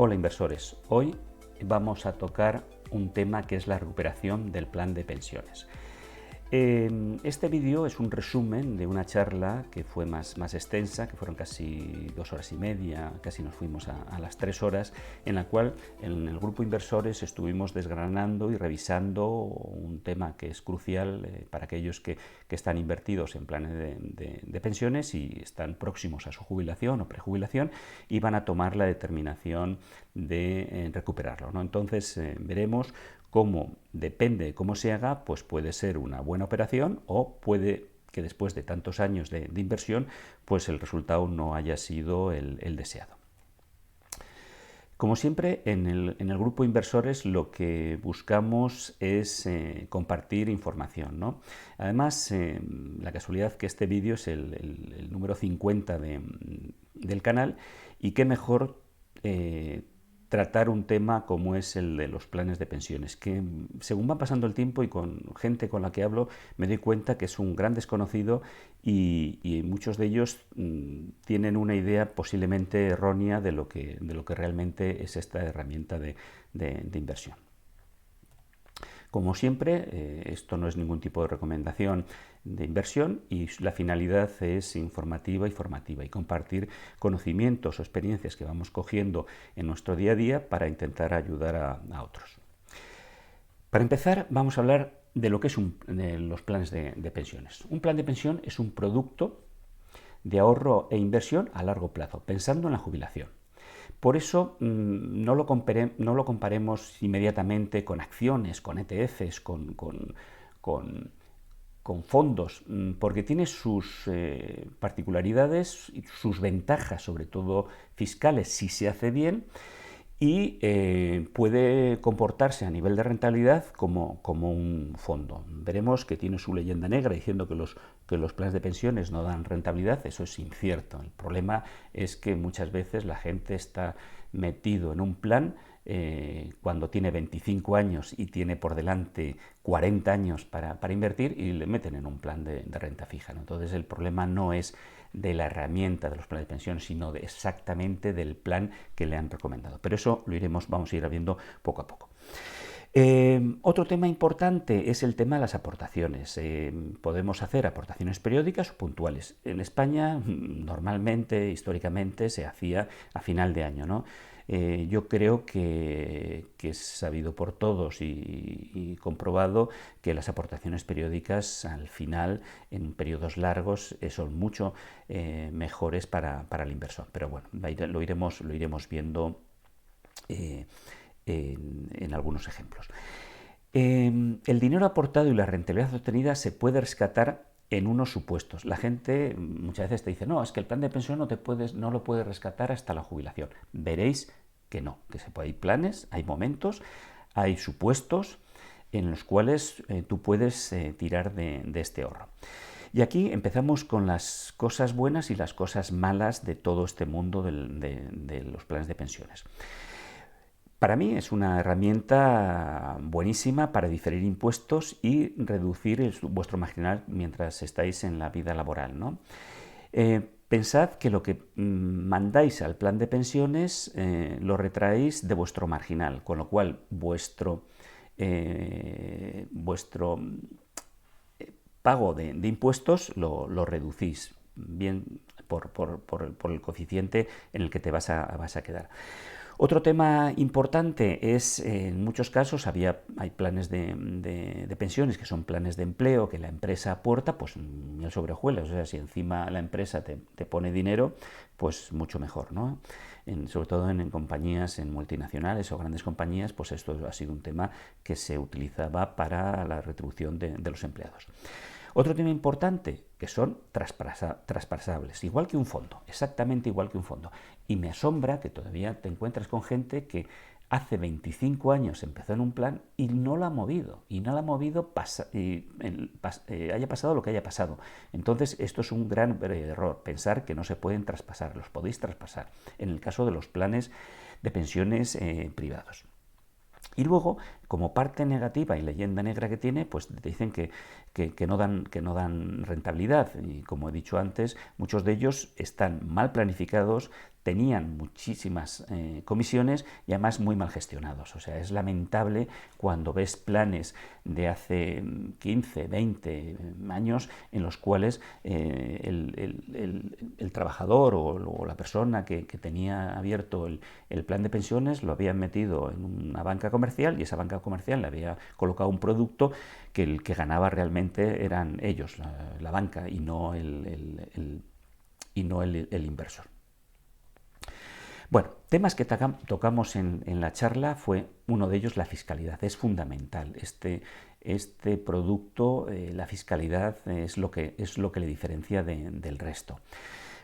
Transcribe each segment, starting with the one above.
Hola inversores, hoy vamos a tocar un tema que es la recuperación del plan de pensiones. Este vídeo es un resumen de una charla que fue más extensa, que fueron casi 2 horas y media, casi nos fuimos a las 3 horas, en la cual en el grupo inversores estuvimos desgranando y revisando un tema que es crucial para aquellos que están invertidos en planes de pensiones y están próximos a su jubilación o prejubilación y van a tomar la determinación de recuperarlo, ¿no? Entonces veremos cómo, depende de cómo se haga, pues puede ser una buena operación o puede que después de tantos años de inversión, pues el resultado no haya sido el deseado. Como siempre, en el grupo inversores lo que buscamos es compartir información, ¿no? Además, la casualidad que este vídeo es el número 50 del canal y qué mejor tratar un tema como es el de los planes de pensiones, que según va pasando el tiempo y con gente con la que hablo me doy cuenta que es un gran desconocido y muchos de ellos tienen una idea posiblemente errónea de lo que realmente es esta herramienta de inversión. Como siempre, esto no es ningún tipo de recomendación de inversión y la finalidad es informativa y formativa y compartir conocimientos o experiencias que vamos cogiendo en nuestro día a día para intentar ayudar a otros. Para empezar, vamos a hablar de lo que es los planes de pensiones. Un plan de pensión es un producto de ahorro e inversión a largo plazo, pensando en la jubilación. Por eso no lo comparemos inmediatamente con acciones, con ETFs, con fondos, porque tiene sus particularidades y sus ventajas, sobre todo fiscales, si se hace bien, y puede comportarse a nivel de rentabilidad como un fondo. Veremos que tiene su leyenda negra diciendo que los planes de pensiones no dan rentabilidad. Eso es incierto. El problema es que muchas veces la gente está metido en un plan cuando tiene 25 años y tiene por delante 40 años para invertir y le meten en un plan de renta fija, ¿no? Entonces el problema no es de la herramienta de los planes de pensión, sino exactamente del plan que le han recomendado. Pero eso vamos a ir viendo poco a poco. Otro tema importante es el tema de las aportaciones. Podemos hacer aportaciones periódicas o puntuales. En España, normalmente, históricamente, se hacía a final de año, ¿no? Yo creo que es sabido por todos y comprobado que las aportaciones periódicas al final, en periodos largos, son mucho mejores para el inversor. Pero bueno, lo iremos viendo en algunos ejemplos. El dinero aportado y la rentabilidad obtenida se puede rescatar en unos supuestos. La gente muchas veces te dice, no, es que el plan de pensión no lo puedes rescatar hasta la jubilación. Veréis que no, que hay planes, hay momentos, hay supuestos en los cuales tú puedes tirar de este ahorro. Y aquí empezamos con las cosas buenas y las cosas malas de todo este mundo de los planes de pensiones. Para mí es una herramienta buenísima para diferir impuestos y reducir vuestro marginal mientras estáis en la vida laboral, ¿no? Pensad que lo que mandáis al plan de pensiones lo retraéis de vuestro marginal, con lo cual vuestro pago de impuestos lo reducís, bien por el coeficiente en el que te vas a quedar. Otro tema importante es, en muchos casos, hay planes de pensiones que son planes de empleo que la empresa aporta, pues miel sobre hojuelas, o sea, si encima la empresa te pone dinero, pues mucho mejor, ¿no? Sobre todo en compañías, en multinacionales o grandes compañías, pues esto ha sido un tema que se utilizaba para la retribución de los empleados. Otro tema importante, que son traspasables, igual que un fondo, exactamente igual que un fondo. Y me asombra que todavía te encuentres con gente que hace 25 años empezó en un plan y no lo ha movido, haya pasado lo que haya pasado. Entonces, esto es un gran error, pensar que no se pueden traspasar, los podéis traspasar, en el caso de los planes de pensiones privados. Y luego, como parte negativa y leyenda negra que tiene, pues te dicen que no dan rentabilidad. Y como he dicho antes, muchos de ellos están mal planificados, tenían muchísimas comisiones y además muy mal gestionados. O sea, es lamentable cuando ves planes de hace 15, 20 años en los cuales el trabajador o la persona que tenía abierto el plan de pensiones lo habían metido en una banca comercial y esa banca comercial le había colocado un producto que el que ganaba realmente eran ellos, la banca, y no el inversor. Bueno, temas que tocamos en la charla fue uno de ellos la fiscalidad. Es fundamental. Este producto, la fiscalidad, es lo que le diferencia del resto.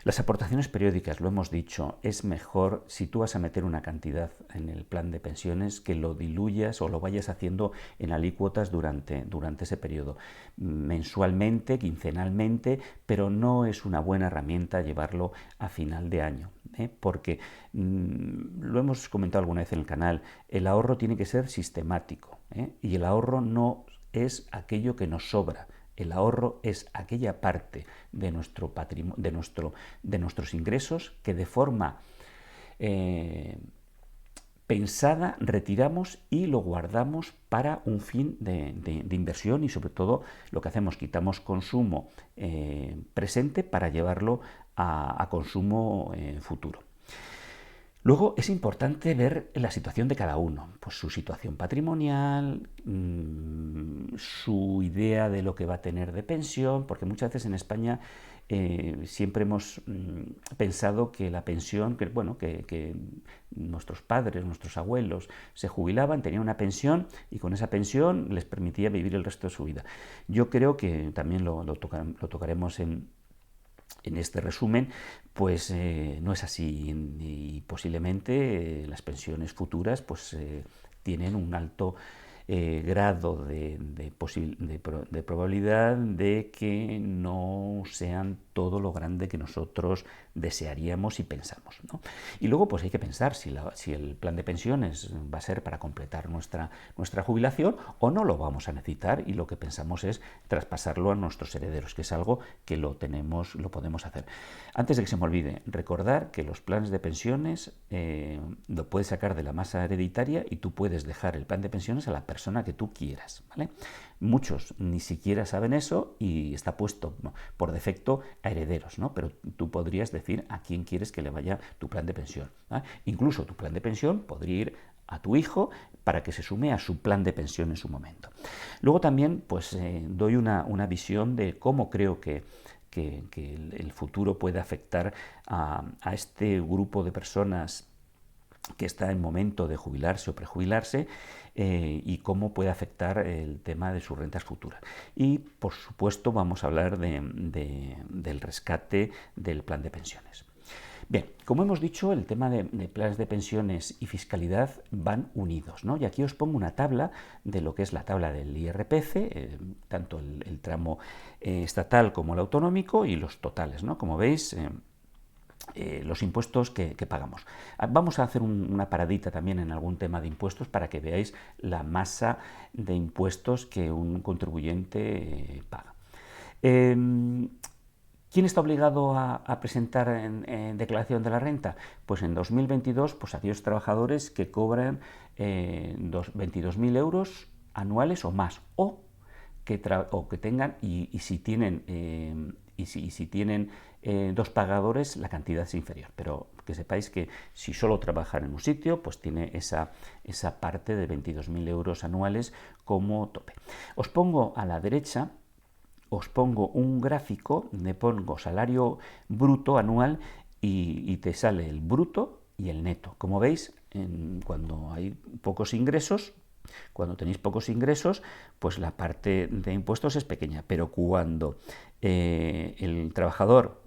Las aportaciones periódicas, lo hemos dicho, es mejor si tú vas a meter una cantidad en el plan de pensiones que lo diluyas o lo vayas haciendo en alícuotas durante ese periodo, mensualmente, quincenalmente, pero no es una buena herramienta llevarlo a final de año, porque lo hemos comentado alguna vez en el canal, el ahorro tiene que ser sistemático, y el ahorro no es aquello que nos sobra. El ahorro es aquella parte de nuestro patrimonio, de nuestros ingresos que de forma pensada retiramos y lo guardamos para un fin de inversión y sobre todo lo que hacemos, quitamos consumo presente para llevarlo a consumo futuro. Luego es importante ver la situación de cada uno, pues su situación patrimonial, su idea de lo que va a tener de pensión, porque muchas veces en España siempre hemos pensado que la pensión, que nuestros padres, nuestros abuelos se jubilaban, tenían una pensión y con esa pensión les permitía vivir el resto de su vida. Yo creo que también lo tocaremos en este resumen, pues no es así y posiblemente las pensiones futuras pues tienen un alto grado de probabilidad de que no sean todo lo grande que nosotros desearíamos y pensamos, ¿no? Y luego pues hay que pensar si el plan de pensiones va a ser para completar nuestra jubilación o no lo vamos a necesitar y lo que pensamos es traspasarlo a nuestros herederos, que es algo que lo podemos hacer. Antes de que se me olvide, recordar que los planes de pensiones lo puedes sacar de la masa hereditaria y tú puedes dejar el plan de pensiones a la persona que tú quieras, ¿vale? Muchos ni siquiera saben eso y está puesto por defecto a herederos, ¿no? Pero tú podrías decir a quién quieres que le vaya tu plan de pensión, ¿vale? Incluso tu plan de pensión podría ir a tu hijo para que se sume a su plan de pensión en su momento. Luego también pues doy una visión de cómo creo que el futuro puede afectar a este grupo de personas que está en momento de jubilarse o prejubilarse y cómo puede afectar el tema de sus rentas futuras. Y, por supuesto, vamos a hablar del rescate del plan de pensiones. Bien, como hemos dicho, el tema de planes de pensiones y fiscalidad van unidos, ¿no? Y aquí os pongo una tabla de lo que es la tabla del IRPF, tanto el tramo estatal como el autonómico y los totales, ¿no? Como veis, los impuestos que pagamos. Vamos a hacer una paradita también en algún tema de impuestos para que veáis la masa de impuestos que un contribuyente paga. ¿Quién está obligado a presentar en declaración de la renta? Pues en 2022, pues aquellos trabajadores que cobran 22.000 euros anuales o más, o que tengan, y si tienen si tienen dos pagadores, la cantidad es inferior, pero que sepáis que si solo trabajan en un sitio, pues tiene esa parte de 22.000 euros anuales como tope. Os pongo a la derecha, os pongo un gráfico, me pongo salario bruto anual y te sale el bruto y el neto. Como veis, cuando hay pocos ingresos, cuando tenéis pocos ingresos, pues la parte de impuestos es pequeña, pero cuando el trabajador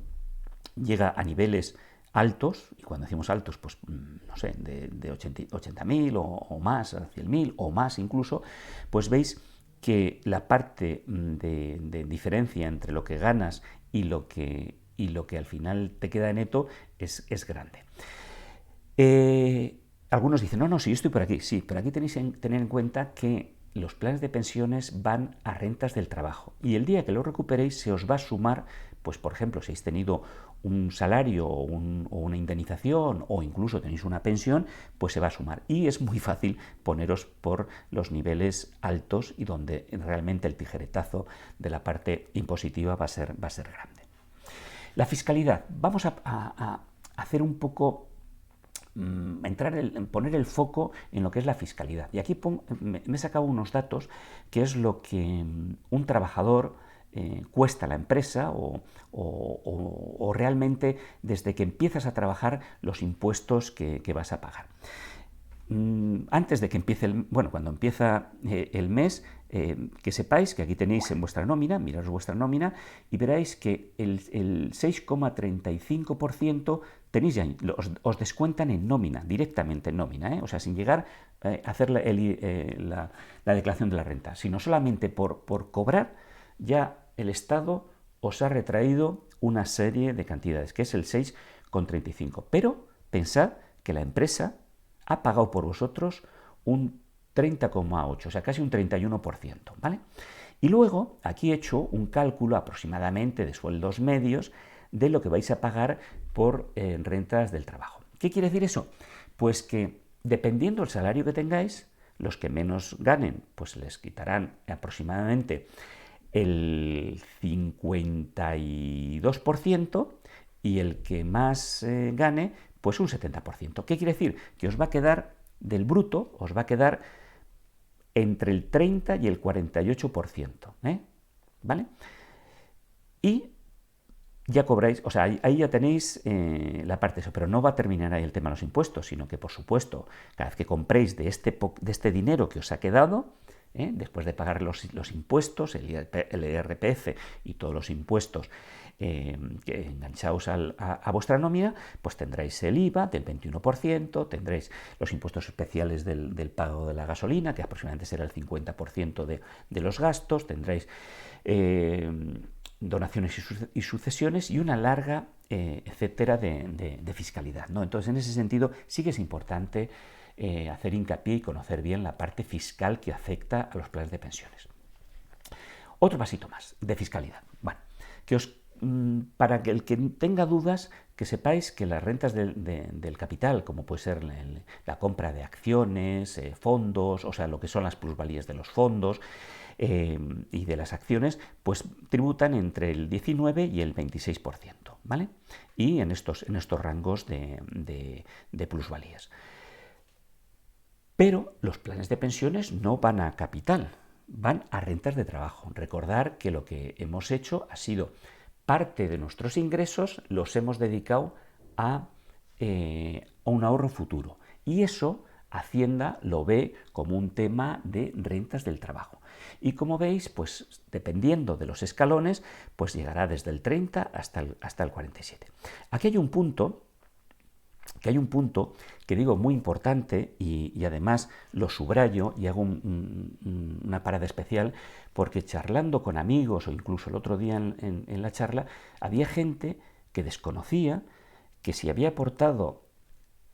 llega a niveles altos, y cuando decimos altos, pues no sé, de 80.000 o más, a 100.000 o más incluso, pues veis que la parte de diferencia entre lo que ganas y lo que al final te queda neto es grande. Algunos dicen, no, si yo estoy por aquí, sí, pero aquí tenéis que tener en cuenta que los planes de pensiones van a rentas del trabajo y el día que lo recuperéis se os va a sumar pues por ejemplo, si habéis tenido un salario o una indemnización o incluso tenéis una pensión, pues se va a sumar. Y es muy fácil poneros por los niveles altos y donde realmente el tijeretazo de la parte impositiva va a ser grande. La fiscalidad. Vamos a hacer un poco poner el foco en lo que es la fiscalidad. Y aquí me he sacado unos datos que es lo que un trabajador cuesta a la empresa o realmente desde que empiezas a trabajar los impuestos que vas a pagar. Antes de que empiece cuando empieza el mes, que sepáis que aquí tenéis en vuestra nómina, miraros vuestra nómina y veréis que el 6,35% tenéis ya, os descuentan en nómina, directamente en nómina, o sea, sin llegar a hacer la declaración de la renta, sino solamente por cobrar, ya el Estado os ha retraído una serie de cantidades, que es el 6,35%. Pero pensad que la empresa ha pagado por vosotros un 30,8%, o sea, casi un 31%, ¿vale? Y luego, aquí he hecho un cálculo aproximadamente de sueldos medios de lo que vais a pagar por rentas del trabajo. ¿Qué quiere decir eso? Pues que dependiendo del salario que tengáis, los que menos ganen, pues les quitarán aproximadamente el 52% y el que más gane, pues un 70%. ¿Qué quiere decir? Que os va a quedar del bruto, os va a quedar entre el 30 y el 48%, ¿vale? Y ya cobráis, o sea, ahí ya tenéis la parte de eso, pero no va a terminar ahí el tema de los impuestos, sino que, por supuesto, cada vez que compréis de este dinero que os ha quedado, después de pagar los impuestos, el IRPF y todos los impuestos que enganchaos a vuestra nómina, pues tendréis el IVA del 21%, tendréis los impuestos especiales del pago de la gasolina, que aproximadamente será el 50% de los gastos, tendréis donaciones y sucesiones y una larga etcétera de fiscalidad, ¿no? Entonces, en ese sentido, sí que es importante hacer hincapié y conocer bien la parte fiscal que afecta a los planes de pensiones. Otro pasito más de fiscalidad. Bueno, para que el que tenga dudas, que sepáis que las rentas del capital, como puede ser la compra de acciones, fondos, o sea, lo que son las plusvalías de los fondos y de las acciones, pues tributan entre el 19 y el 26%, ¿vale? Y en estos rangos de plusvalías. Pero los planes de pensiones no van a capital, van a rentas de trabajo. Recordar que lo que hemos hecho ha sido parte de nuestros ingresos los hemos dedicado a un ahorro futuro. Y eso Hacienda lo ve como un tema de rentas del trabajo. Y como veis, pues dependiendo de los escalones, pues llegará desde el 30 hasta el 47. Aquí hay un punto que digo muy importante y además lo subrayo y hago una parada especial porque charlando con amigos o incluso el otro día en la charla, había gente que desconocía que si había aportado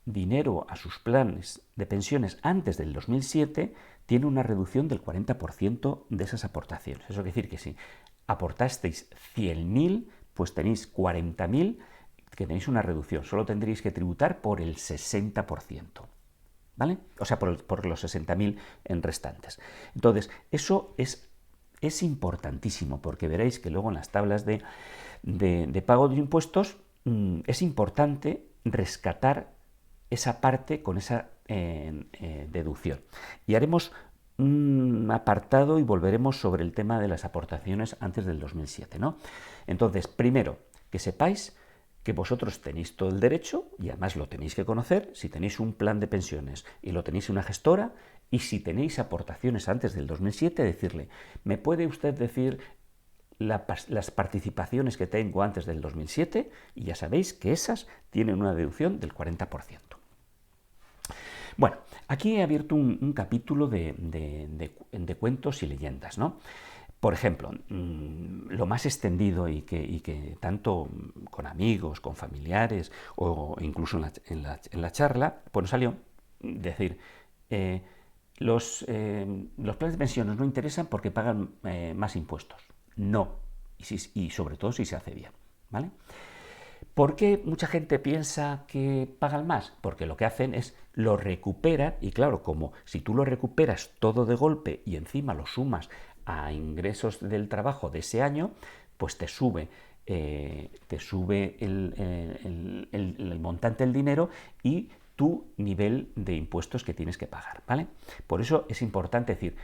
dinero a sus planes de pensiones antes del 2007, tiene una reducción del 40% de esas aportaciones. Eso quiere decir que si aportasteis 100.000, pues tenéis 40.000 que tenéis una reducción, solo tendréis que tributar por el 60%, ¿vale? O sea, por los 60.000 en restantes. Entonces, eso es importantísimo, porque veréis que luego en las tablas de pago de impuestos es importante rescatar esa parte con esa deducción. Y haremos un apartado y volveremos sobre el tema de las aportaciones antes del 2007, ¿no? Entonces, primero, que sepáis que vosotros tenéis todo el derecho, y además lo tenéis que conocer, si tenéis un plan de pensiones y lo tenéis en una gestora, y si tenéis aportaciones antes del 2007, decirle, ¿me puede usted decir las participaciones que tengo antes del 2007? Y ya sabéis que esas tienen una deducción del 40%. Bueno, aquí he abierto un capítulo de cuentos y leyendas, ¿no? Por ejemplo, lo más extendido y que tanto con amigos, con familiares o incluso en la charla, pues nos salió decir, los planes de pensiones no interesan porque pagan más impuestos. No, y sobre todo si se hace bien, ¿vale? ¿Por qué mucha gente piensa que pagan más? Porque lo que hacen es lo recuperan y claro, como si tú lo recuperas todo de golpe y encima lo sumas a ingresos del trabajo de ese año, pues te sube el montante del dinero y tu nivel de impuestos que tienes que pagar, ¿vale? Por eso es importante decir,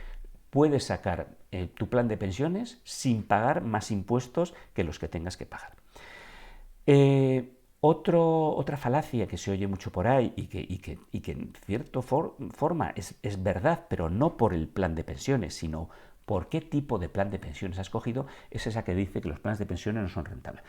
puedes sacar tu plan de pensiones sin pagar más impuestos que los que tengas que pagar. Otra falacia que se oye mucho por ahí y que en cierta forma es verdad, pero no por el plan de pensiones, sino por qué tipo de plan de pensiones has cogido, es esa que dice que los planes de pensiones no son rentables.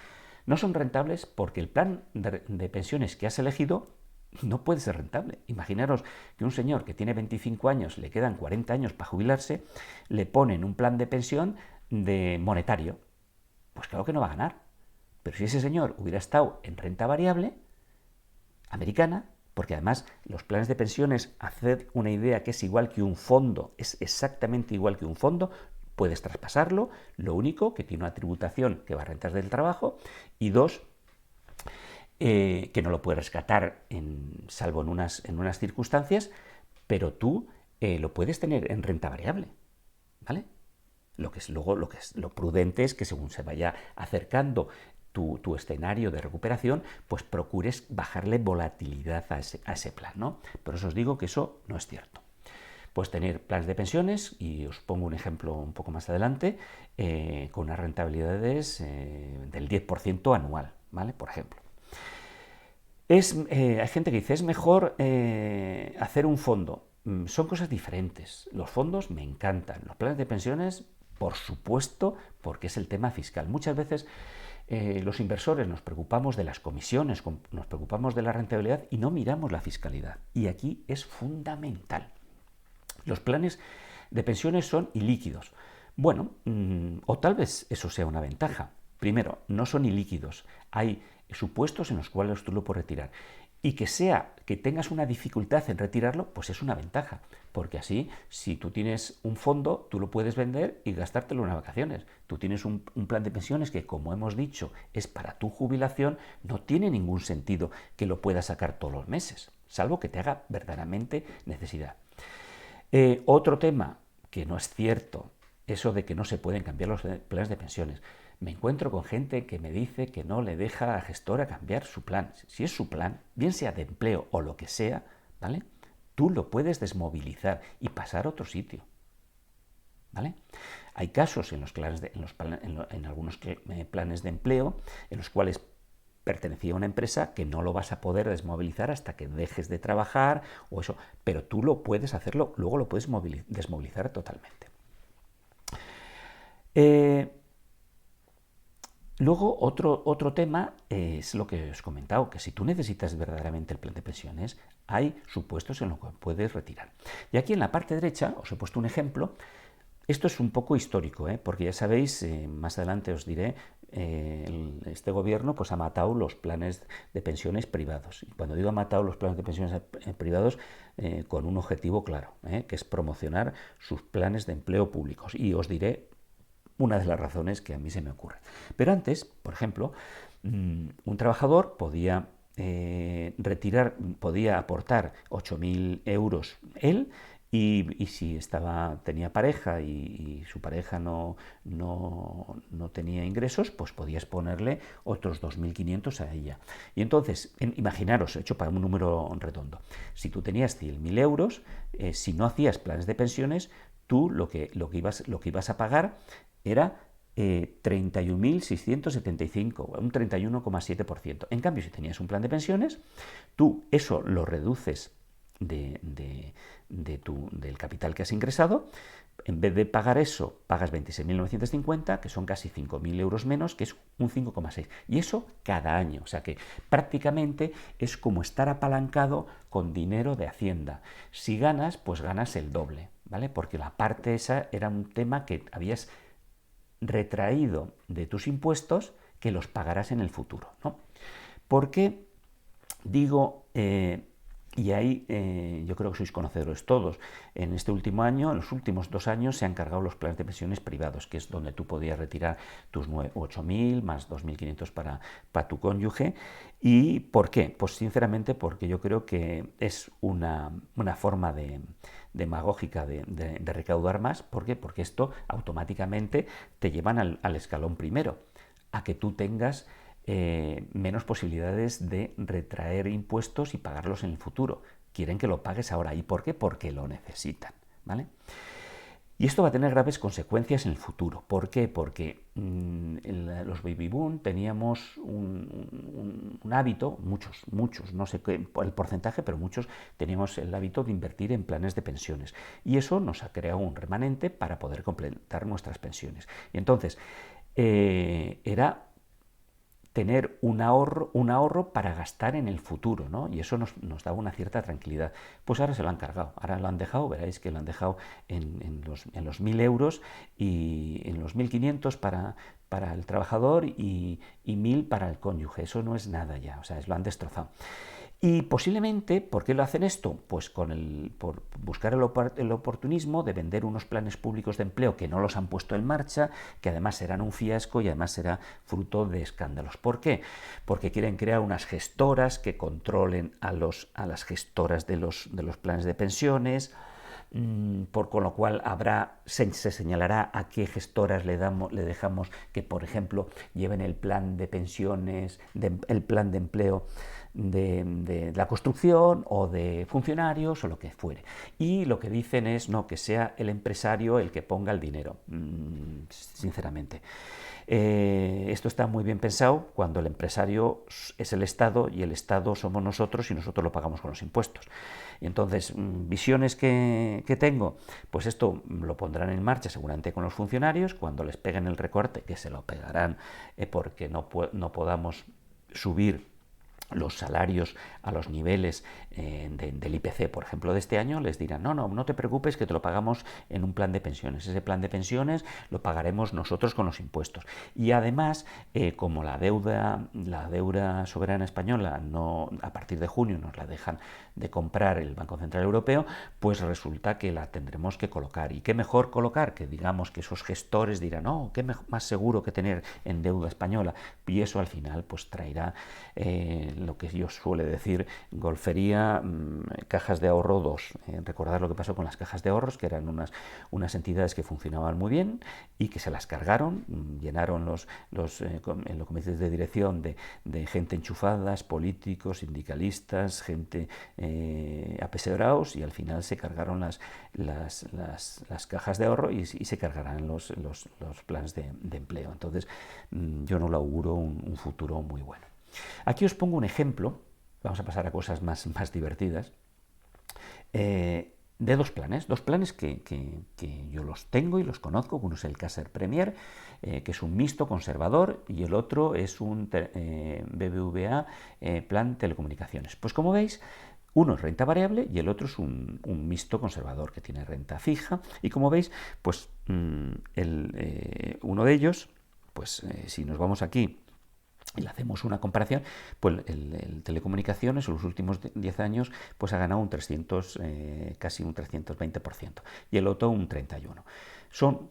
No son rentables porque el plan de pensiones que has elegido no puede ser rentable. Imaginaros que un señor que tiene 25 años, le quedan 40 años para jubilarse, le ponen un plan de pensión de monetario. Pues claro que no va a ganar. Pero si ese señor hubiera estado en renta variable americana, porque además los planes de pensiones, hacer una idea que es igual que un fondo, es exactamente igual que un fondo, puedes traspasarlo, lo único que tiene una tributación que va a rentas del trabajo y dos, que no lo puedes rescatar salvo en unas circunstancias, pero tú lo puedes tener en renta variable, ¿vale? Lo prudente es que según se vaya acercando tu escenario de recuperación, pues procures bajarle volatilidad a ese plan, ¿no? Pero os digo que eso no es cierto. Puedes tener planes de pensiones, y os pongo un ejemplo un poco más adelante, con unas rentabilidades del 10% anual, ¿vale? Por ejemplo. Hay gente que dice, es mejor hacer un fondo. Son cosas diferentes. Los fondos me encantan. Los planes de pensiones, por supuesto, porque es el tema fiscal. Muchas veces los inversores nos preocupamos de las comisiones, nos preocupamos de la rentabilidad y no miramos la fiscalidad. Y aquí es fundamental. Los planes de pensiones son ilíquidos. Bueno, o tal vez eso sea una ventaja. Primero, no son ilíquidos. Hay supuestos en los cuales tú lo puedes retirar. Y que tengas una dificultad en retirarlo, pues es una ventaja. Porque así, si tú tienes un fondo, tú lo puedes vender y gastártelo en unas vacaciones. Tú tienes un plan de pensiones que, como hemos dicho, es para tu jubilación, no tiene ningún sentido que lo puedas sacar todos los meses, salvo que te haga verdaderamente necesidad. Otro tema que no es cierto, eso de que no se pueden cambiar los planes de pensiones. Me encuentro con gente que me dice que no le deja a la gestora cambiar su plan. Si es su plan, bien sea de empleo o lo que sea, ¿vale? Tú lo puedes desmovilizar y pasar a otro sitio, ¿vale? Hay casos en algunos planes de empleo en los cuales pertenecía a una empresa que no lo vas a poder desmovilizar hasta que dejes de trabajar o eso, pero tú lo puedes hacerlo, luego lo puedes desmovilizar totalmente. Luego, otro tema es lo que os he comentado, que si tú necesitas verdaderamente el plan de pensiones, hay supuestos en los que puedes retirar. Y aquí en la parte derecha os he puesto un ejemplo. Esto es un poco histórico, porque ya sabéis, más adelante os diré, este gobierno pues ha matado los planes de pensiones privados. Y cuando digo ha matado los planes de pensiones privados, con un objetivo claro, que es promocionar sus planes de empleo públicos. Y os diré una de las razones que a mí se me ocurre. Pero antes, por ejemplo, un trabajador podía podía aportar 8.000 euros él, y si tenía pareja y su pareja no tenía ingresos, pues podías ponerle otros 2.500 a ella. Y entonces, imaginaros, hecho para un número redondo, si tú tenías 100.000 euros, si no hacías planes de pensiones, tú lo que ibas a pagar era 31.675, un 31,7%. En cambio, si tenías un plan de pensiones, tú eso lo reduces del capital que has ingresado. En vez de pagar eso, pagas 26.950, que son casi 5.000 euros menos, que es un 5,6%. Y eso cada año. O sea que prácticamente es como estar apalancado con dinero de Hacienda. Si ganas, pues ganas el doble, ¿vale? Porque la parte esa era un tema que habías retraído de tus impuestos, que los pagarás en el futuro, ¿no? ¿Por qué digo Y ahí yo creo que sois conocedores todos. En este último año, en los últimos 2 años, se han cargado los planes de pensiones privados, que es donde tú podías retirar tus 8.000 más 2.500 para tu cónyuge. ¿Y por qué? Pues sinceramente porque yo creo que es una forma demagógica de recaudar más. ¿Por qué? Porque esto automáticamente te llevan al escalón primero, a que tú tengas menos posibilidades de retraer impuestos y pagarlos en el futuro. Quieren que lo pagues ahora. ¿Y por qué? Porque lo necesitan, ¿vale? Y esto va a tener graves consecuencias en el futuro. ¿Por qué? Porque los baby boom teníamos un hábito, muchos, no sé qué, el porcentaje, pero muchos teníamos el hábito de invertir en planes de pensiones. Y eso nos ha creado un remanente para poder completar nuestras pensiones. Y entonces, era tener un ahorro para gastar en el futuro, ¿no? Y eso nos daba una cierta tranquilidad. Pues ahora se lo han cargado, ahora lo han dejado, veréis que lo han dejado en los 1.000 euros y en los 1.500 para el trabajador y 1.000 para el cónyuge. Eso no es nada ya, o sea, lo han destrozado. Y posiblemente, ¿por qué lo hacen esto? Pues por buscar el oportunismo de vender unos planes públicos de empleo que no los han puesto en marcha, que además serán un fiasco y además será fruto de escándalos. ¿Por qué? Porque quieren crear unas gestoras que controlen a las gestoras de los planes de pensiones, con lo cual se señalará a qué gestoras le dejamos que, por ejemplo, lleven el plan de pensiones, el plan de empleo de la construcción o de funcionarios o lo que fuere. Y lo que dicen es no, que sea el empresario el que ponga el dinero, sinceramente. Esto está muy bien pensado cuando el empresario es el Estado y el Estado somos nosotros y nosotros lo pagamos con los impuestos. Y entonces, visiones que tengo, pues esto lo pondrán en marcha seguramente con los funcionarios, cuando les peguen el recorte, que se lo pegarán porque no podamos subir los salarios a los niveles del IPC, por ejemplo, de este año, les dirán, no te preocupes que te lo pagamos en un plan de pensiones. Ese plan de pensiones lo pagaremos nosotros con los impuestos. Y además, como la deuda soberana española a partir de junio nos la dejan de comprar el Banco Central Europeo, pues resulta que la tendremos que colocar. ¿Y qué mejor colocar? Que digamos que esos gestores dirán, qué más seguro que tener en deuda española. Y eso al final pues traerá lo que yo suele decir, golfería, cajas de ahorro 2. Recordad lo que pasó con las cajas de ahorros, que eran unas entidades que funcionaban muy bien y que se las cargaron, llenaron los comités de dirección de gente enchufadas, políticos, sindicalistas, gente apesebrados, y al final se cargaron las cajas de ahorro y se cargarán los planes de empleo. Entonces, yo no le auguro un futuro muy bueno. Aquí os pongo un ejemplo, vamos a pasar a cosas más divertidas, de dos planes que yo los tengo y los conozco. Uno es el Caser Premier, que es un mixto conservador, y el otro es un BBVA plan telecomunicaciones. Pues como veis, uno es renta variable y el otro es un mixto conservador que tiene renta fija, y como veis, pues uno de ellos, pues si nos vamos aquí y le hacemos una comparación, pues el telecomunicaciones en los últimos 10 años pues ha ganado casi un 320%, y el otro un 31%. Son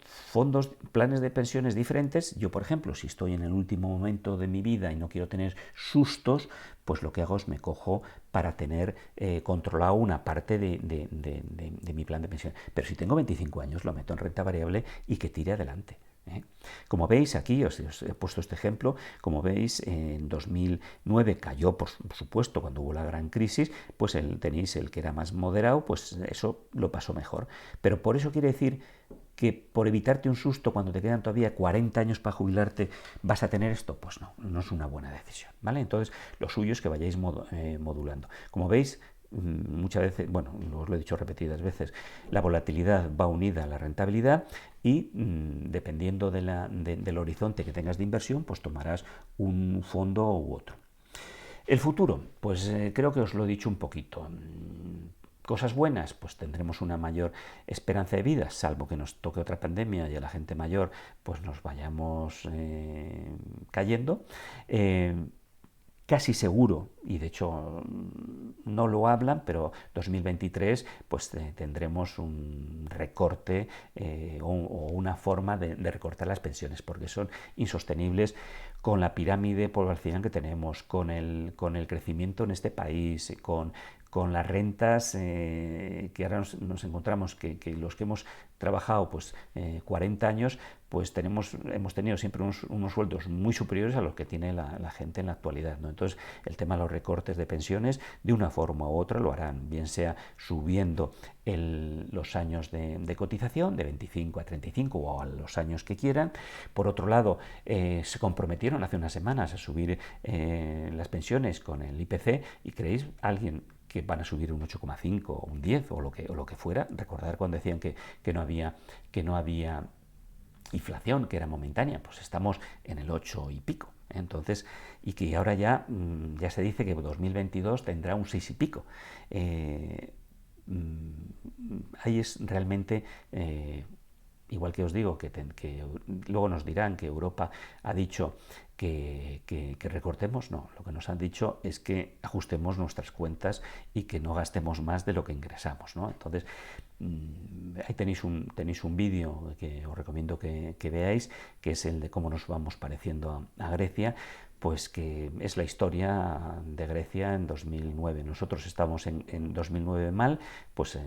planes de pensiones diferentes. Yo, por ejemplo, si estoy en el último momento de mi vida y no quiero tener sustos, pues lo que hago es me cojo para tener controlado una parte de mi plan de pensión. Pero si tengo 25 años, lo meto en renta variable y que tire adelante. Como veis, aquí os he puesto este ejemplo. Como veis, en 2009 cayó, por supuesto, cuando hubo la gran crisis, pues tenéis el que era más moderado, pues eso lo pasó mejor. Pero por eso quiere decir que por evitarte un susto cuando te quedan todavía 40 años para jubilarte vas a tener esto. Pues no es una buena decisión, ¿vale? Entonces, lo suyo es que vayáis modulando. Como veis, muchas veces, bueno, os lo he dicho repetidas veces, la volatilidad va unida a la rentabilidad, y dependiendo del horizonte que tengas de inversión, pues tomarás un fondo u otro. El futuro, pues creo que os lo he dicho un poquito. Cosas buenas, pues tendremos una mayor esperanza de vida, salvo que nos toque otra pandemia y a la gente mayor pues nos vayamos cayendo. Casi seguro y de hecho no lo hablan, pero 2023 pues tendremos un recorte o una forma de recortar las pensiones, porque son insostenibles con la pirámide poblacional que tenemos, con el crecimiento en este país, con las rentas que ahora nos encontramos, que los que hemos trabajado pues 40 años, pues hemos tenido siempre unos sueldos muy superiores a los que tiene la gente en la actualidad, ¿no? Entonces el tema de los recortes de pensiones de una forma u otra lo harán, bien sea subiendo los años de cotización de 25 a 35 o a los años que quieran. Por otro lado, se comprometieron hace unas semanas a subir las pensiones con el IPC, y ¿creéis alguien que van a subir un 8,5 o un 10 o lo que fuera? Recordar cuando decían que no había inflación, que era momentánea, pues estamos en el 8 y pico. Entonces, y que ahora ya se dice que 2022 tendrá un 6 y pico. Ahí es realmente, igual que os digo, que luego nos dirán que Europa ha dicho que recortemos, no, lo que nos han dicho es que ajustemos nuestras cuentas y que no gastemos más de lo que ingresamos, ¿no? Entonces, ahí tenéis un vídeo que os recomiendo que veáis, que es el de cómo nos vamos pareciendo a Grecia, pues que es la historia de Grecia en 2009. Nosotros estamos en 2009 mal, pues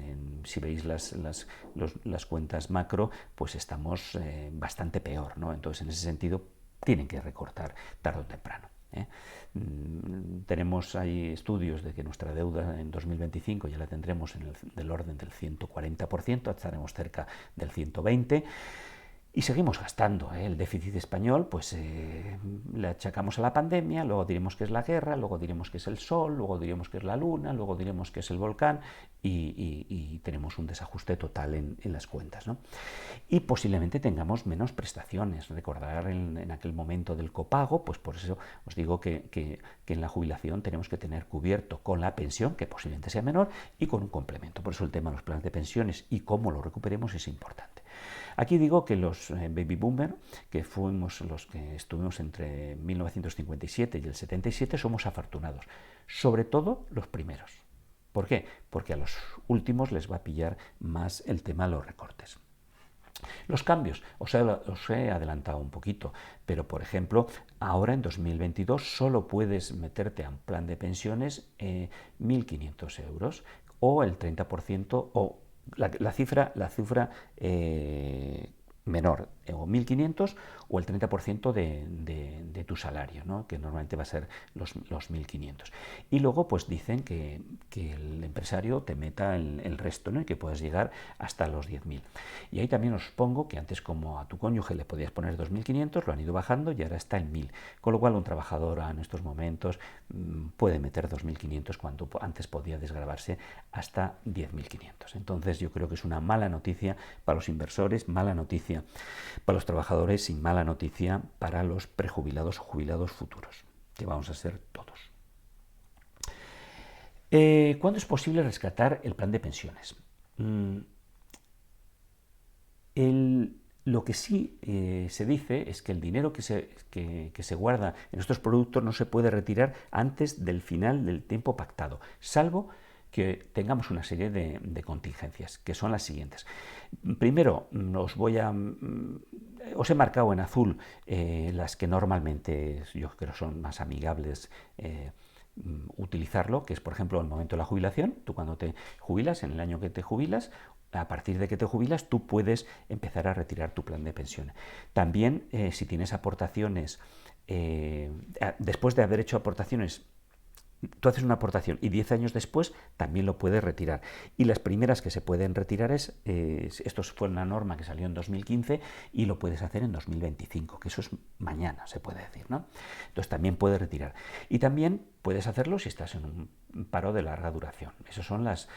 si veis las cuentas macro, pues estamos bastante peor, ¿no? Entonces, en ese sentido, tienen que recortar tarde o temprano. Tenemos ahí estudios de que nuestra deuda en 2025 ya la tendremos del orden del 140%, estaremos cerca del 120%. Y seguimos gastando. El déficit español, pues le achacamos a la pandemia, luego diremos que es la guerra, luego diremos que es el sol, luego diremos que es la luna, luego diremos que es el volcán, y tenemos un desajuste total en las cuentas, ¿no? Y posiblemente tengamos menos prestaciones. Recordar en aquel momento del copago, pues por eso os digo que en la jubilación tenemos que tener cubierto con la pensión, que posiblemente sea menor, y con un complemento. Por eso el tema de los planes de pensiones y cómo lo recuperemos es importante. Aquí digo que los baby boomers, que fuimos los que estuvimos entre 1957 y el 77, somos afortunados, sobre todo los primeros. ¿Por qué? Porque a los últimos les va a pillar más el tema de los recortes. Los cambios, os he adelantado un poquito, pero por ejemplo, ahora en 2022 solo puedes meterte a un plan de pensiones 1.500 euros o el 30% o la cifra menor, o 1.500 o el 30% de tu salario, ¿no? Que normalmente va a ser los 1.500. Y luego pues dicen que el empresario te meta el resto, ¿no? Y que puedas llegar hasta los 10.000. Y ahí también os pongo que antes, como a tu cónyuge le podías poner 2.500, lo han ido bajando y ahora está en 1.000. Con lo cual un trabajador en estos momentos puede meter 2.500 cuando antes podía desgravarse hasta 10.500. Entonces yo creo que es una mala noticia para los inversores, mala noticia para los trabajadores y mala noticia para los prejubilados o jubilados futuros, que vamos a ser todos. ¿Cuándo es posible rescatar el plan de pensiones? Lo que sí se dice es que el dinero que se guarda en estos productos no se puede retirar antes del final del tiempo pactado, salvo que tengamos una serie de contingencias, que son las siguientes. Primero, os he marcado en azul las que normalmente yo creo son más amigables utilizarlo, que es por ejemplo el momento de la jubilación. Tú cuando te jubilas, en el año que te jubilas, a partir de que te jubilas, tú puedes empezar a retirar tu plan de pensión. También si tienes aportaciones, después de haber hecho aportaciones, tú haces una aportación y 10 años después también lo puedes retirar. Y las primeras que se pueden retirar esto fue una norma que salió en 2015 y lo puedes hacer en 2025, que eso es mañana, se puede decir, ¿no? Entonces también puedes retirar. Y también puedes hacerlo si estás en un paro de larga duración. Esas son las,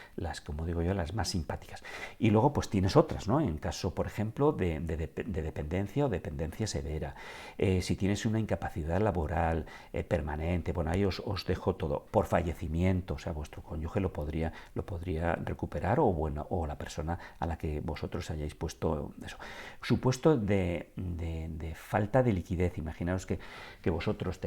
como digo yo, las más simpáticas. Y luego pues tienes otras, ¿no? En caso, por ejemplo, de dependencia o dependencia severa. Si tienes una incapacidad laboral permanente, bueno, ahí os dejo todo. Por fallecimiento, o sea, vuestro cónyuge lo podría recuperar o la persona a la que vosotros hayáis puesto eso. Supuesto de falta de liquidez. Imaginaos que vosotros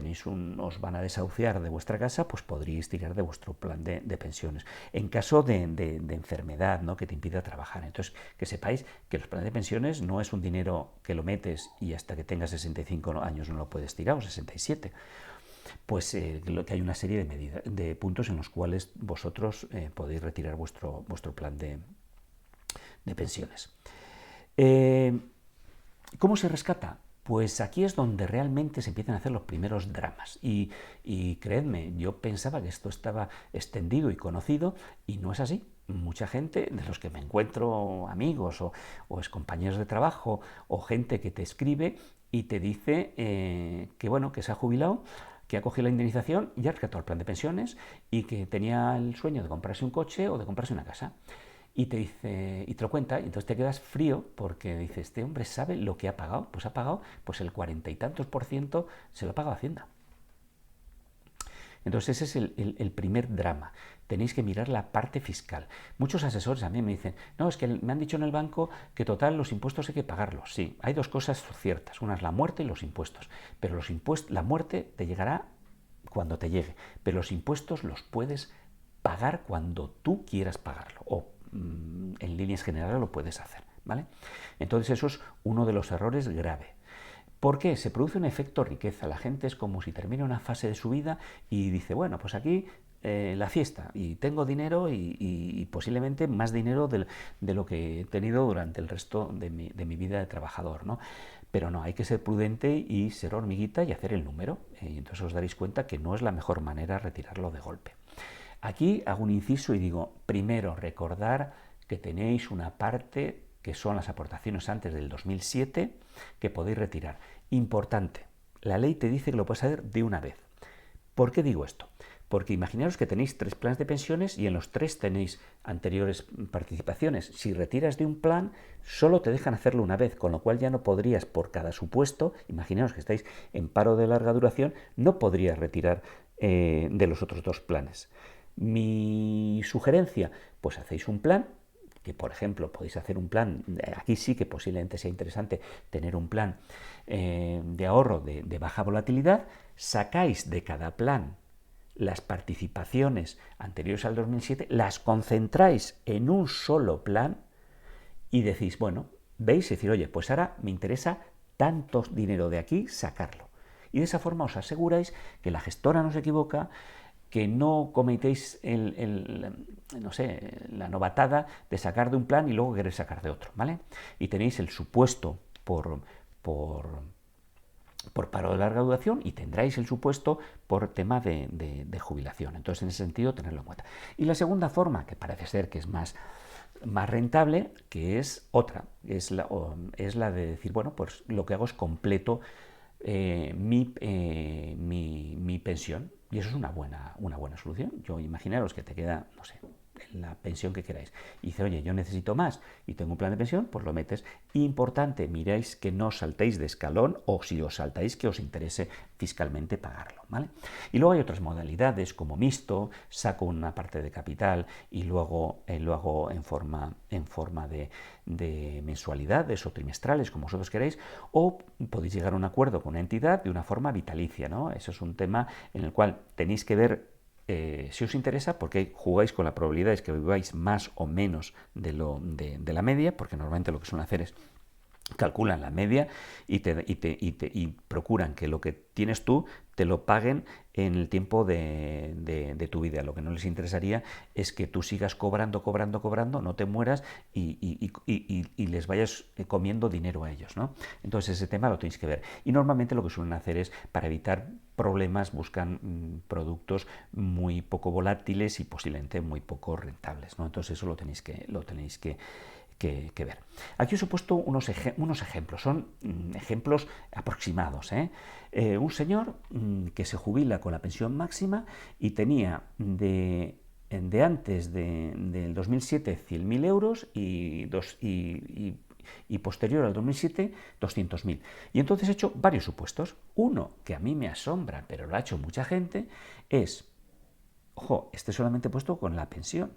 os van a desahuciar de vuestra vuestra casa, pues podríais tirar de vuestro plan de pensiones. En caso de enfermedad, ¿no?, que te impida trabajar. Entonces, que sepáis que los planes de pensiones no es un dinero que lo metes y hasta que tengas 65 años no lo puedes tirar, o 67. Pues que hay una serie de puntos en los cuales vosotros podéis retirar vuestro plan de pensiones. ¿Cómo se rescata? Pues aquí es donde realmente se empiezan a hacer los primeros dramas. Y creedme, yo pensaba que esto estaba extendido y conocido, y no es así. Mucha gente, de los que me encuentro, amigos o excompañeros de trabajo, o gente que te escribe y te dice que, bueno, que se ha jubilado, que ha cogido la indemnización y ha rescatado el plan de pensiones, y que tenía el sueño de comprarse un coche o de comprarse una casa. Y te dice, y te lo cuenta, y entonces te quedas frío porque dices, este hombre sabe lo que ha pagado. Pues ha pagado, pues el 40 y tantos % se lo ha pagado Hacienda. Entonces ese es el primer drama. Tenéis que mirar la parte fiscal. Muchos asesores a mí me dicen, no, es que me han dicho en el banco que total los impuestos hay que pagarlos. Sí, hay dos cosas ciertas, una es la muerte y los impuestos. Pero la muerte te llegará cuando te llegue, pero los impuestos los puedes pagar cuando tú quieras pagarlo, o en líneas generales lo puedes hacer, ¿vale? Entonces eso es uno de los errores grave. ¿Por qué? Se produce un efecto riqueza. La gente es como si termina una fase de su vida y dice, bueno, pues aquí la fiesta, y tengo dinero y posiblemente más dinero de lo que he tenido durante el resto de mi vida de trabajador, ¿no? Pero no, hay que ser prudente y ser hormiguita y hacer el número. Y entonces os daréis cuenta que no es la mejor manera retirarlo de golpe. Aquí hago un inciso y digo, primero, recordar que tenéis una parte que son las aportaciones antes del 2007 que podéis retirar. Importante, la ley te dice que lo puedes hacer de una vez. ¿Por qué digo esto? Porque imaginaros que tenéis 3 planes de pensiones y en los 3 tenéis anteriores participaciones. Si retiras de un plan, solo te dejan hacerlo una vez, con lo cual ya no podrías, por cada supuesto, imaginaos que estáis en paro de larga duración, no podrías retirar de los otros 2 planes. Mi sugerencia, pues hacéis un plan, que por ejemplo podéis hacer un plan, aquí sí que posiblemente sea interesante tener un plan de ahorro de baja volatilidad, sacáis de cada plan las participaciones anteriores al 2007, las concentráis en un solo plan y decís, bueno, veis y decir, oye, pues ahora me interesa tanto dinero de aquí sacarlo. Y de esa forma os aseguráis que la gestora no se equivoca, que no cometéis no sé, la novatada de sacar de un plan y luego querer sacar de otro, ¿vale? Y tenéis el supuesto por paro de larga duración y tendráis el supuesto por tema de jubilación. Entonces, en ese sentido, tenerlo en cuenta. Y la segunda forma, que parece ser que es más rentable, que es otra, es la de decir, bueno, pues lo que hago es completo mi pensión, y eso es una buena solución. Yo imaginaros que te queda, no sé, la pensión que queráis, y dice, oye, yo necesito más y tengo un plan de pensión, pues lo metes. Importante, miráis que no os saltéis de escalón, o si os saltáis, que os interese fiscalmente pagarlo, ¿vale? Y luego hay otras modalidades como mixto, saco una parte de capital y luego lo hago en forma de mensualidades o trimestrales, como vosotros queráis, o podéis llegar a un acuerdo con una entidad de una forma vitalicia, ¿no? Eso es un tema en el cual tenéis que ver si os interesa, porque jugáis con la probabilidad de que viváis más o menos de la media, porque normalmente lo que suelen hacer es calculan la media y procuran que lo que tienes tú te lo paguen en el tiempo de tu vida. Lo que no les interesaría es que tú sigas cobrando, no te mueras y les vayas comiendo dinero a ellos, ¿no? Entonces ese tema lo tenéis que ver. Y normalmente lo que suelen hacer es, para evitar problemas, buscan productos muy poco volátiles y posiblemente muy poco rentables, ¿no? Entonces eso lo tenéis que ver. Aquí os he puesto unos ejemplos, son ejemplos aproximados. Un señor que se jubila con la pensión máxima y tenía de antes del 2007 100.000 euros y posterior al 2007 200.000. Y entonces he hecho varios supuestos. Uno que a mí me asombra, pero lo ha hecho mucha gente, es, ojo, solamente he puesto con la pensión.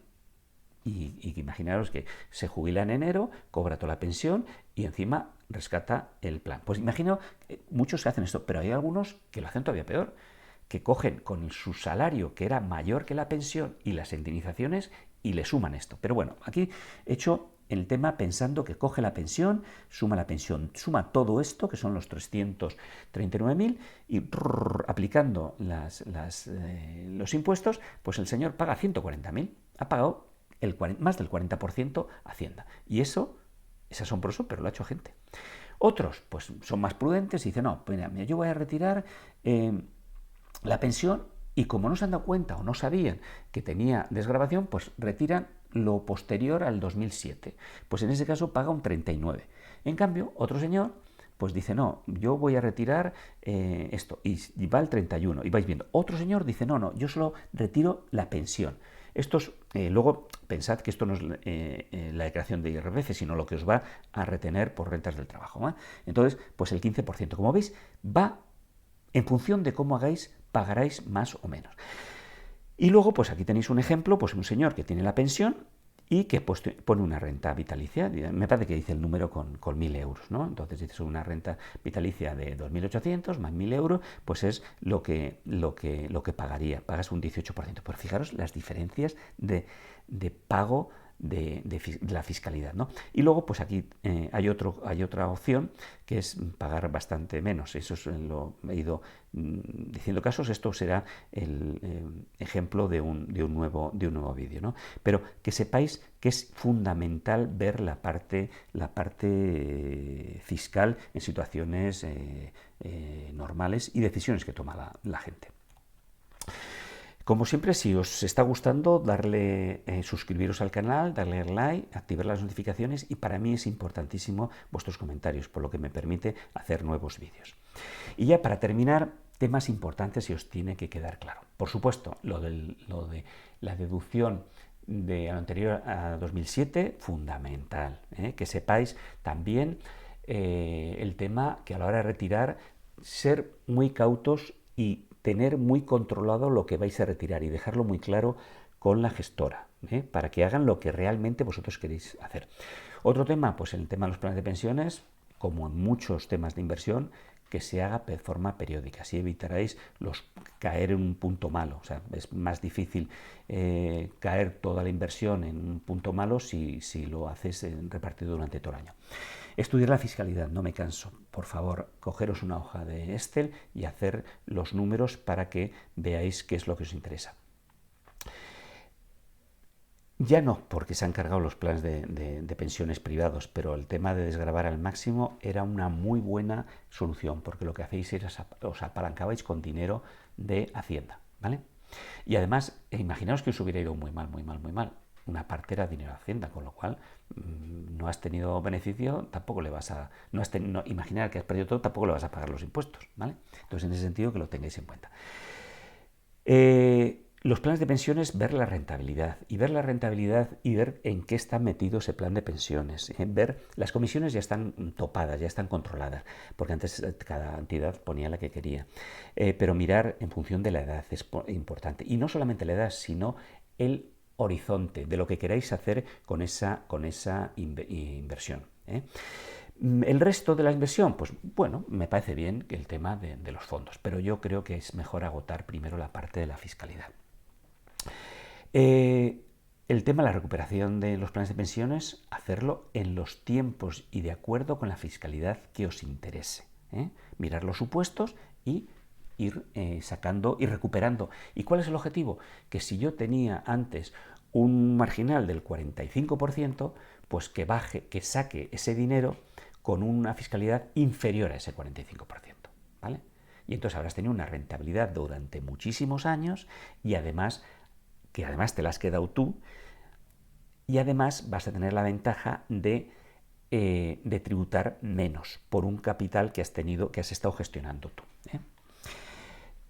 Y imaginaros que se jubila en enero, cobra toda la pensión y encima rescata el plan. Pues imagino que muchos que hacen esto, pero hay algunos que lo hacen todavía peor. que cogen con su salario, que era mayor que la pensión, y las indemnizaciones, y le suman esto. Pero bueno, aquí he hecho el tema pensando que coge la pensión, suma todo esto, que son los 339.000, y aplicando los impuestos, pues el señor paga 140.000. Ha pagado más del 40% Hacienda. Y eso es asombroso, pero lo ha hecho gente. Otros, pues son más prudentes y dicen, no, mira, yo voy a retirar la pensión, y como no se han dado cuenta o no sabían que tenía desgravación, pues retiran lo posterior al 2007. Pues en ese caso paga un 39. En cambio, otro señor pues dice, no, yo voy a retirar esto, y va al 31. Y vais viendo, otro señor dice, no, yo solo retiro la pensión. Estos, luego pensad que esto no es la declaración de IRPF, sino lo que os va a retener por rentas del trabajo, ¿eh? Entonces, pues el 15%, como veis, va en función de cómo hagáis, pagaréis más o menos. Y luego, pues aquí tenéis un ejemplo, pues un señor que tiene la pensión y que pues, pone una renta vitalicia, me parece que dice el número con 1.000 euros, ¿no? Entonces dices una renta vitalicia de 2.800 más 1.000 euros, pues es lo que pagaría, pagas un 18%. Pero fijaros las diferencias de pago de la fiscalidad, ¿no? Y luego, pues aquí hay otra opción, que es pagar bastante menos. Eso lo he ido diciendo casos. Esto será el ejemplo de un nuevo vídeo, ¿no? Pero que sepáis que es fundamental ver la parte fiscal en situaciones normales y decisiones que toma la gente. Como siempre, si os está gustando, suscribiros al canal, darle like, activar las notificaciones, y para mí es importantísimo vuestros comentarios, por lo que me permite hacer nuevos vídeos. Y ya para terminar, temas importantes si os tiene que quedar claro. Por supuesto, lo de la deducción de lo anterior a 2007, fundamental, que sepáis también el tema que a la hora de retirar, ser muy cautos y tener muy controlado lo que vais a retirar y dejarlo muy claro con la gestora, para que hagan lo que realmente vosotros queréis hacer. Otro tema, pues el tema de los planes de pensiones, como en muchos temas de inversión, que se haga de forma periódica, así evitaréis caer en un punto malo. O sea, es más difícil caer toda la inversión en un punto malo si lo haces repartido durante todo el año. Estudiar la fiscalidad, no me canso. Por favor, cogeros una hoja de Excel y hacer los números para que veáis qué es lo que os interesa. Ya no, porque se han cargado los planes de pensiones privados, pero el tema de desgravar al máximo era una muy buena solución, porque lo que hacéis es os apalancabais con dinero de Hacienda, ¿vale? Y además, imaginaos que os hubiera ido muy mal. Una parte era dinero de Hacienda, con lo cual no has tenido beneficio, tampoco le vas a... imaginar que has perdido todo, tampoco le vas a pagar los impuestos, ¿vale? Entonces, en ese sentido, que lo tengáis en cuenta. Los planes de pensiones, ver la rentabilidad y ver en qué está metido ese plan de pensiones. Ver, las comisiones ya están topadas, ya están controladas, porque antes cada entidad ponía la que quería. Pero mirar en función de la edad es importante. Y no solamente la edad, sino el horizonte de lo que queráis hacer con esa inversión. El resto de la inversión, pues bueno, me parece bien que el tema de los fondos, pero yo creo que es mejor agotar primero la parte de la fiscalidad. El tema de la recuperación de los planes de pensiones, hacerlo en los tiempos y de acuerdo con la fiscalidad que os interese. Mirar los supuestos y ir sacando y recuperando. ¿Y cuál es el objetivo? Que si yo tenía antes un marginal del 45%, pues que saque ese dinero con una fiscalidad inferior a ese 45%, ¿vale? Y entonces habrás tenido una rentabilidad durante muchísimos años y además te la has quedado tú, y además vas a tener la ventaja de tributar menos por un capital que has estado gestionando tú.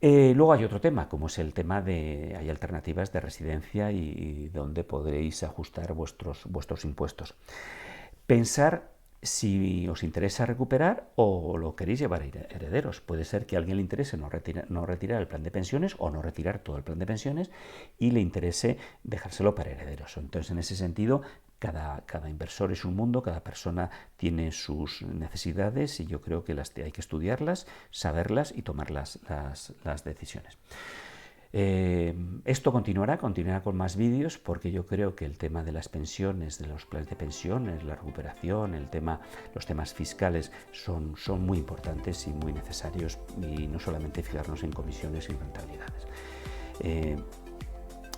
Luego hay otro tema, como es el tema hay alternativas de residencia y donde podréis ajustar vuestros impuestos. Pensar si os interesa recuperar o lo queréis llevar a herederos. Puede ser que a alguien le interese no retirar el plan de pensiones o no retirar todo el plan de pensiones y le interese dejárselo para herederos. Entonces, en ese sentido, cada inversor es un mundo, cada persona tiene sus necesidades y yo creo que hay que estudiarlas, saberlas y tomar las decisiones. Esto continuará con más vídeos, porque yo creo que el tema de las pensiones, de los planes de pensiones, la recuperación, los temas fiscales son muy importantes y muy necesarios, y no solamente fijarnos en comisiones y rentabilidades.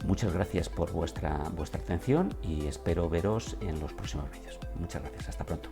Muchas gracias por vuestra atención y espero veros en los próximos vídeos. Muchas gracias, hasta pronto.